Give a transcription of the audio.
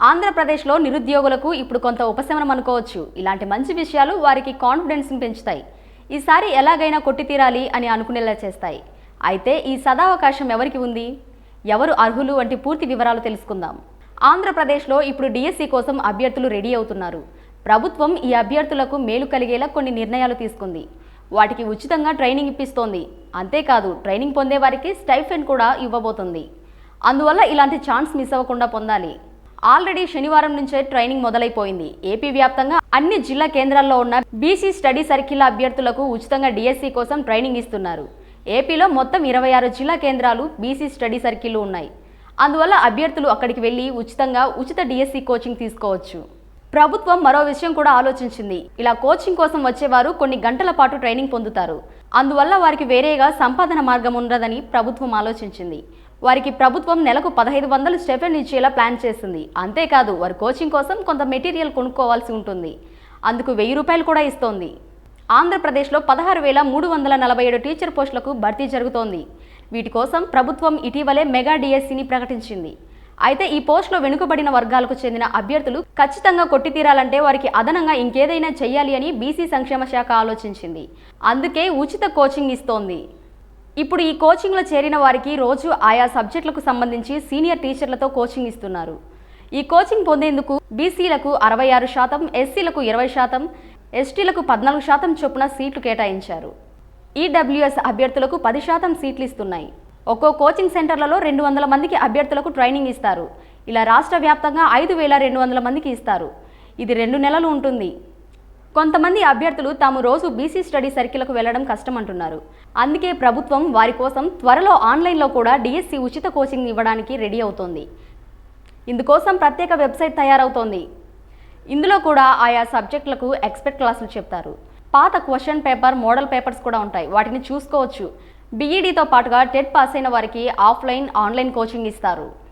ఆంధ్రప్రదేశ్లో నిరుద్యోగులకు ఇప్పుడు కొంత ఉపశమనం అనుకోవచ్చు. ఇలాంటి మంచి విషయాలు వారికి కాన్ఫిడెన్స్ని పెంచుతాయి. ఈసారి ఎలాగైనా కొట్టి తీరాలి అని అనుకునేలా చేస్తాయి. అయితే ఈ సదావకాశం ఎవరికి ఉంది, ఎవరు అర్హులు వంటి పూర్తి వివరాలు తెలుసుకుందాం. ఆంధ్రప్రదేశ్లో ఇప్పుడు డిఎస్సి కోసం అభ్యర్థులు రెడీ అవుతున్నారు. ప్రభుత్వం ఈ అభ్యర్థులకు మేలు కలిగేలా కొన్ని నిర్ణయాలు తీసుకుంది. వాటికి ఉచితంగా ట్రైనింగ్ ఇప్పిస్తోంది. అంతేకాదు, ట్రైనింగ్ పొందే వారికి స్టైఫెండ్ కూడా ఇవ్వబోతుంది. అందువల్ల ఇలాంటి ఛాన్స్ మిస్ అవ్వకుండా పొందాలి. ఆల్రెడీ శనివారం నుంచే ట్రైనింగ్ మొదలైపోయింది. ఏపీ వ్యాప్తంగా అన్ని జిల్లా కేంద్రాల్లో ఉన్న బీసీ స్టడీ సర్కిల్ అభ్యర్థులకు ఉచితంగా డిఎస్సి కోసం ట్రైనింగ్ ఇస్తున్నారు. ఏపీలో మొత్తం 26 జిల్లా కేంద్రాలు బీసీ స్టడీ సర్కిల్ ఉన్నాయి. అందువల్ల అభ్యర్థులు అక్కడికి వెళ్లి ఉచిత డిఎస్సి కోచింగ్ తీసుకోవచ్చు. ప్రభుత్వం మరో విషయం కూడా ఆలోచించింది. ఇలా కోచింగ్ కోసం వచ్చేవారు కొన్ని గంటల పాటు ట్రైనింగ్ పొందుతారు. అందువల్ల వారికి వేరేగా సంపాదన మార్గం ఉండదని ప్రభుత్వం ఆలోచించింది. వారికి ప్రభుత్వం నెలకు 1500 స్టైఫెండ్ ఇచ్చేలా ప్లాన్ చేసింది. అంతేకాదు, వారు కోచింగ్ కోసం కొంత మెటీరియల్ కొనుక్కోవాల్సి ఉంటుంది. అందుకు 1000 రూపాయలు కూడా ఇస్తోంది. ఆంధ్రప్రదేశ్లో 16,347 టీచర్ పోస్టులకు భర్తీ జరుగుతోంది. వీటి కోసం ప్రభుత్వం ఇటీవలే మెగా డిఎస్సిని ప్రకటించింది. అయితే ఈ పోస్టులో వెనుకబడిన వర్గాలకు చెందిన అభ్యర్థులు ఖచ్చితంగా కొట్టి తీరాలంటే వారికి అదనంగా ఇంకేదైనా చెయ్యాలి అని బీసీ సంక్షేమ శాఖ ఆలోచించింది. అందుకే ఉచిత కోచింగ్ ఇస్తోంది. ఇప్పుడు ఈ కోచింగ్లో చేరిన వారికి రోజు ఆయా సబ్జెక్టులకు సంబంధించి సీనియర్ టీచర్లతో కోచింగ్ ఇస్తున్నారు. ఈ కోచింగ్ పొందేందుకు బీసీలకు 66%, ఎస్సీలకు 20%, ఎస్టీలకు 14% చొప్పున సీట్లు కేటాయించారు. ఈడబ్ల్యూఎస్ అభ్యర్థులకు 10% సీట్లు ఇస్తున్నాయి. ఒక్కో కోచింగ్ సెంటర్లలో 200 మందికి అభ్యర్థులకు ట్రైనింగ్ ఇస్తారు. ఇలా రాష్ట్ర వ్యాప్తంగా 5200 మందికి ఇస్తారు. ఇది 2 నెలలు ఉంటుంది. కొంతమంది అభ్యర్థులు తాము రోజు బీసీ స్టడీ సర్కిల్కు వెళ్లడం కష్టమంటున్నారు. అందుకే ప్రభుత్వం వారి కోసం త్వరలో ఆన్లైన్లో కూడా డిఎస్సి ఉచిత కోచింగ్ ఇవ్వడానికి రెడీ అవుతోంది. ఇందుకోసం ప్రత్యేక వెబ్సైట్ తయారవుతోంది. ఇందులో కూడా ఆయా సబ్జెక్టులకు ఎక్స్పర్ట్ క్లాసులు చెప్తారు. పాత క్వశ్చన్ పేపర్, మోడల్ పేపర్స్ కూడా ఉంటాయి. వాటిని చూసుకోవచ్చు. బీఈడీతో పాటుగా టెట్ పాస్ అయిన వారికి ఆఫ్లైన్, ఆన్లైన్ కోచింగ్ ఇస్తారు.